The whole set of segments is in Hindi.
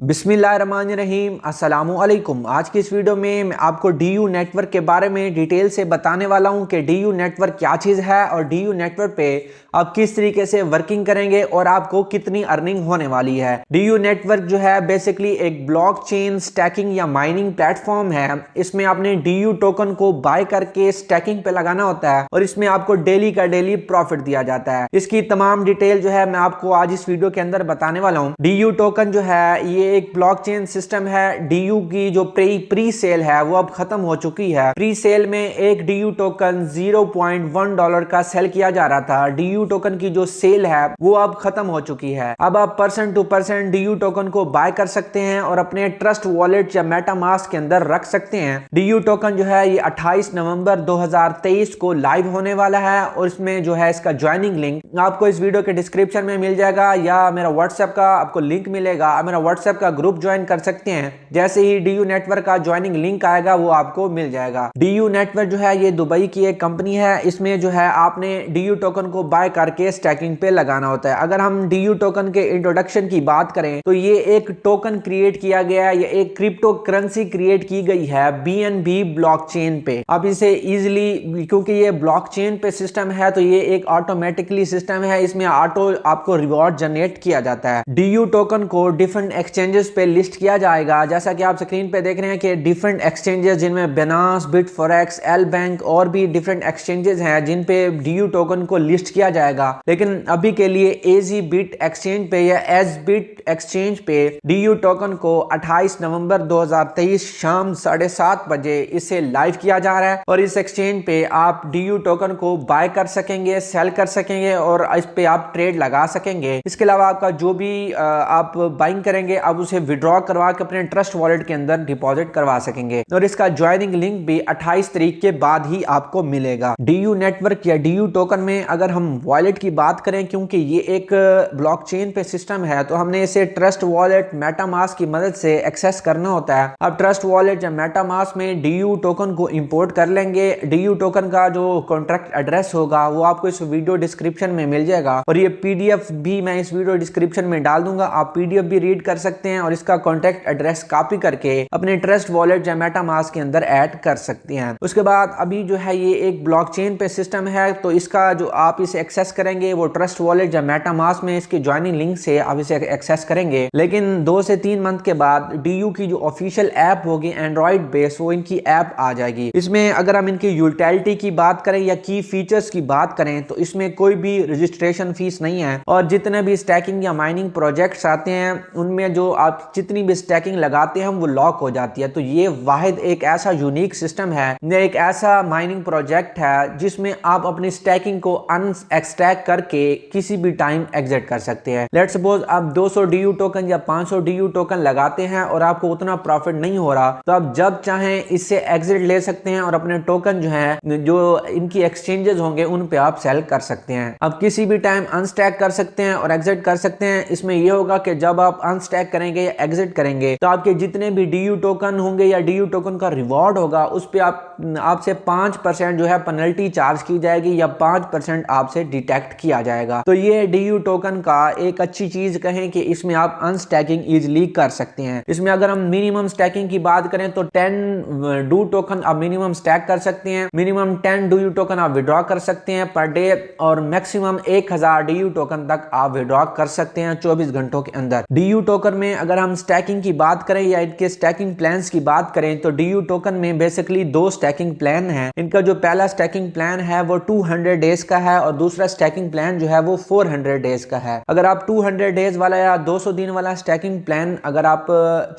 बिस्मिल्लाहिर्रहमानिर्रहीम अस्सलामुअलैकुम। आज की इस वीडियो में मैं आपको डीयू नेटवर्क के बारे में डिटेल से बताने वाला हूं कि डीयू नेटवर्क क्या चीज़ है और डीयू नेटवर्क पे आप किस तरीके से वर्किंग करेंगे और आपको कितनी अर्निंग होने वाली है। डीयू नेटवर्क जो है बेसिकली एक ब्लॉकचेन स्टैकिंग या माइनिंग प्लेटफॉर्म है। इसमें आपने डीयू टोकन को बाय करके स्टैकिंग पे लगाना होता है और इसमें आपको डेली का डेली प्रॉफिट दिया जाता है। इसकी तमाम डिटेल जो है मैं आपको आज इस वीडियो के अंदर बताने वाला हूँ। डीयू टोकन जो है ये एक ब्लॉकचेन सिस्टम है। डीयू की जो प्री सेल है वो अब खत्म हो चुकी है। प्री सेल में एक डीयू टोकन $0.1 का सेल किया जा रहा था। डीयू टोकन की जो सेल है वो अब खत्म हो चुकी है। अब आप person to person DU token को बाय कर सकते हैं और अपने ट्रस्ट वॉलेट या मेटामास्क के अंदर रख सकते हैं। डीयू टोकन जो है ये 28 नवंबर 2023 को लाइव होने वाला है और इसमें जो है इसका ज्वाइनिंग लिंक आपको इस वीडियो के डिस्क्रिप्शन में मिल जाएगा या मेरा व्हाट्सएप का आपको लिंक मिलेगा। आप मेरा व्हाट्सएप का ग्रुप ज्वाइन कर सकते हैं। जैसे ही डीयू नेटवर्क का ज्वाइनिंग लिंक आएगा वो आपको मिल जाएगा। डीयू नेटवर्क जो है ये दुबई की एक कंपनी है। इसमें जो है आपने डीयू टोकन को बाय करके स्टैकिंग पे लगाना होता है। अगर हम डीयू टोकन के इंट्रोडक्शन की बात करें तो ये एक टोकन क्रिएट किया गया है, ये एक क्रिप्टो करेंसी क्रिएट की गई है बीएनबी ब्लॉकचेन पे। आप इसे इजिली, क्योंकि ये ब्लॉकचेन पे सिस्टम है तो ये एक ऑटोमेटिकली सिस्टम है, इसमें ऑटो आपको रिवॉर्ड जनरेट किया जाता है। डीयू टोकन को डिफरेंट एक्सचेंजेस पे लिस्ट किया जाएगा। जैसा कि आप स्क्रीन पे देख रहे हैं कि डिफरेंट एक्सचेंजेस जिनमें बिनांस, बिटफॉरेक्स, एल बैंक और भी डिफरेंट एक्सचेंजेस हैं जिन पे डीयू टोकन को लिस्ट किया जाएगा। लेकिन अभी के लिए एजी बिट एक्सचेंज पे या एज बिट एक्सचेंज पे डीयू टोकन को 28 नवंबर 2023 शाम 7:30 बजे इसे लाइव किया जा रहा है और इस एक्सचेंज पे आप डीयू टोकन को बाय कर सकेंगे, सेल कर सकेंगे और इस पे आप ट्रेड लगा सकेंगे। इसके अलावा आपका जो भी आप बाइंग करेंगे आप उसे विड्रॉ करवा के अपने ट्रस्ट वॉलेट के अंदर डिपॉजिट करवा सकेंगे और इसका ज्वाइनिंग लिंक भी 28 तारीख के बाद ही आपको मिलेगा। डीयू नेटवर्क या डीयू टोकन में अगर हम वॉलेट की बात करें, क्योंकि ये एक ब्लॉकचेन पे सिस्टम है तो हमने इसे ट्रस्ट वॉलेट मेटामास्क की मदद से एक्सेस करना होता है। अब ट्रस्ट वॉलेट या मेटामास्क में डीयू टोकन को इंपोर्ट कर लेंगे। डीयू टोकन का जो कॉन्ट्रैक्ट एड्रेस होगा वो आपको इस वीडियो डिस्क्रिप्शन में मिल जाएगा और ये पीडीएफ भी मैं इस वीडियो डिस्क्रिप्शन में डाल दूंगा। आप पीडीएफ भी रीड कर सकते हैं और इसका कॉन्टैक्ट एड्रेस कॉपी करके अपने ट्रस्ट वॉलेट या मेटामास्क के अंदर ऐड कर सकते हैं। उसके बाद अभी जो है ये एक ब्लॉकचेन पे सिस्टम है तो इसका जो आप इसे एक्सेस करेंगे वो ट्रस्ट वॉलेट या मेटामास्क में इसके ज्वाइनिंग लिंक से आप इसे एक्सेस करेंगे। लेकिन 2 से 3 मंथ के बाद डीयू की जो ऑफिशियल ऐप होगी एंड्रॉइड बेस वो इनकी ऐप आ जाएगी। इसमें अगर हम इनकी यूटिलिटी की बात करें या की फीचर्स की बात करें तो इसमें कोई भी रजिस्ट्रेशन फीस नहीं है और जितने भी स्टैकिंग या माइनिंग प्रोजेक्ट्स आते हैं उनमें जो आप जितनी भी स्टैकिंग लगाते हैं वो लॉक हो जाती है। तो ये वाहिद एक ऐसा यूनिक सिस्टम है, एक ऐसा माइनिंग प्रोजेक्ट है जिसमें आप अपनी स्टैकिंग को अनएक्सट्रैक्ट करके किसी भी टाइम एग्जिट कर सकते हैं। लेट्स सपोज आप 200 डीयू टोकन या 500 डीयू टोकन लगाते हैं और आपको उतना प्रॉफिट नहीं हो रहा तो आप जब चाहें इससे एग्जिट ले सकते हैं और अपने टोकन जो है जो इनकी एक्सचेंजेस होंगे उन पे आप सेल कर सकते हैं। आप किसी भी टाइम अनस्टैक कर सकते हैं और एग्जिट कर सकते हैं। इसमें यह होगा कि जब आप अनस्टैक करेंगे या एग्जिट करेंगे तो आपके जितने भी डीयू टोकन होंगे या डीयू टोकन का रिवॉर्ड होगा उस पे आपसे 5% जो है पेनल्टी चार्ज की जाएगी या 5% आपसे डिटेक्ट किया जाएगा। तो ये डीयू टोकन का एक अच्छी चीज कहें कि इसमें आप अनस्टैकिंग इजिली कर सकते हैं। इसमें अगर हम मिनिमम स्टैकिंग की बात करें तो 10 डू टोकन आप मिनिमम स्टैक कर सकते हैं। मिनिमम 10 डीयू टोकन आप विड्रॉ कर सकते हैं पर डे और मैक्सिमम 1000 डीयू टोकन तक आप विड्रॉ कर सकते हैं 24 घंटों के अंदर। डीयू टोकन में अगर हम स्टैकिंग की बात करें या इनके स्टैकिंग प्लान्स की बात करें तो डीयू टोकन में बेसिकली 2 स्टैकिंग प्लान है। इनका जो पहला स्टैकिंग प्लान है वो 200 डेज का है और दूसरा स्टैकिंग प्लान जो है वो 400 डेज का है। अगर आप 200 डेज वाला या 200 दिन वाला स्टैकिंग प्लान अगर आप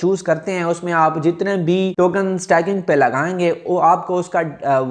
चूज करते हैं उसमें आप जितने भी टोकन स्टैकिंग पे लगाएंगे वो आपको उसका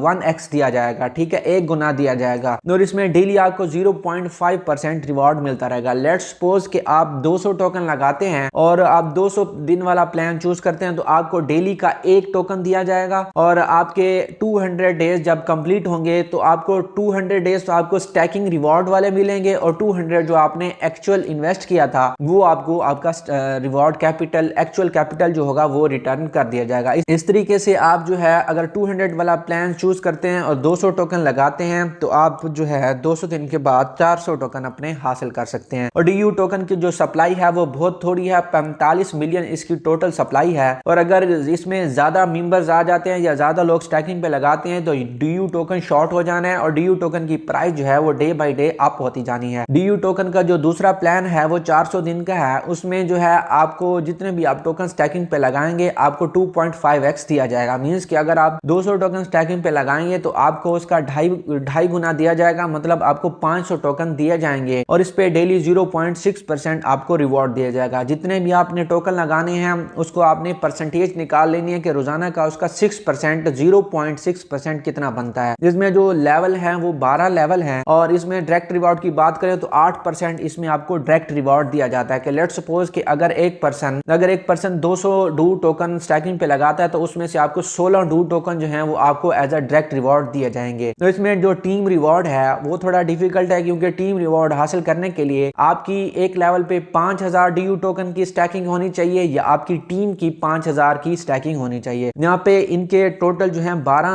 1x दिया जाएगा, ठीक है, 1 गुना दिया जाएगा और इसमें डेली आपको 0.5% रिवॉर्ड मिलता रहेगा। लेट्स सपोज कि आप 200 टोकन लगाते हैं और आप 200 दिन वाला प्लान चूज करते हैं तो आपको डेली का 1 टोकन दिया जाएगा और आपके आपके 200 डेज जब कंप्लीट होंगे तो आपको 200 डेज तो आपको स्टैकिंग रिवॉर्ड वाले मिलेंगे और 200 जो आपने एक्चुअल इन्वेस्ट किया था वो आपको आपका रिवॉर्ड कैपिटल एक्चुअल कैपिटल जो होगा वो रिटर्न कर दिया जाएगा। इस तरीके से आप जो है अगर 200 वाला प्लान चूज करते हैं और 200 टोकन लगाते हैं तो आप जो है 200 दिन के बाद 400 टोकन अपने हासिल कर सकते हैं। और DU टोकन की जो सप्लाई है वो बहुत थोड़ी है, 45 मिलियन इसकी टोटल सप्लाई है। और अगर इसमें ज्यादा मेंबर्स आ जाते हैं या ज्यादा लोग स्टैकिंग पे लगाते हैं तो DU टोकन शॉर्ट हो जाना है और DU टोकन की प्राइस जो है वो डे बाय डे अप होती जानी है। DU टोकन का जो दूसरा प्लान है वो 400 दिन का है, उसमें जो है आपको जितने भी आप टोकन स्टैकिंग पे लगाएंगे आपको 2.5x दिया जाएगा। मींस कि अगर आप 200 टोकन स्टैकिंग पे लगाएंगे तो आपको उसका ढाई गुना दिया जाएगा, मतलब आपको 500 टोकन दिए जाएंगे और इस पे डेली 0.6% आपको रिवॉर्ड दिया जाएगा। जितने भी आपने टोकन लगाने हैं उसको आपने परसेंटेज निकाल लेनी है कि रोजाना का उसका 6% 0.6% कितना बनता है। इसमें जो लेवल है वो 12 लेवल है और इसमें डायरेक्ट रिवॉर्ड की बात करें तो 8% इसमें आपको डायरेक्ट रिवॉर्ड दिया जाता है। कि लेट्स सपोज कि अगर एक पर्सन 200 डू टोकन स्टैकिंग पे लगाता है तो उसमें से आपको 16 डू टोकन जो है वो आपको एज अ डायरेक्ट रिवॉर्ड दिए जाएंगे। तो इसमें जो टीम रिवॉर्ड है वो थोड़ा डिफिकल्ट है क्योंकि टीम रिवॉर्ड हासिल करने के लिए आपकी एक लेवल पे 5000 DU टोकन की स्टैकिंग होनी चाहिए या आपकी टीम की 5000 की स्टैकिंग होनी चाहिए। यहाँ पे इनके टोटल जो है 12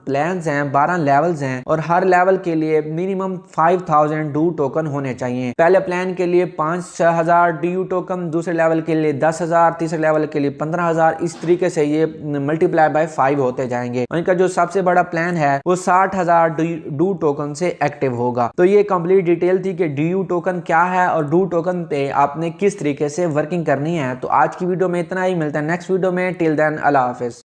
प्लान्स हैं, 12 लेवल्स हैं और हर लेवल के लिए मिनिमम 5000 DU टोकन होने चाहिए। पहले प्लान के लिए 5000 DU टोकन, दूसरे लेवल के लिए 10,000, तीसरे लेवल के लिए 15,000, इस तरीके से ये मल्टीप्लाई बाय 5 होते जाएंगे। इनका जो सबसे बड़ा प्लान है वो 60,000 DU टोकन से एक्टिव होगा। तो ये कंप्लीट डिटेल थी कि DU टोकन क्या है और DU टोकन पे आपने किस तरीके से वर्किंग करनी है। तो आज की वीडियो में इतना ही, मिलता है नेक्स्ट वीडियो में। टिल देन अल्लाह हाफिज।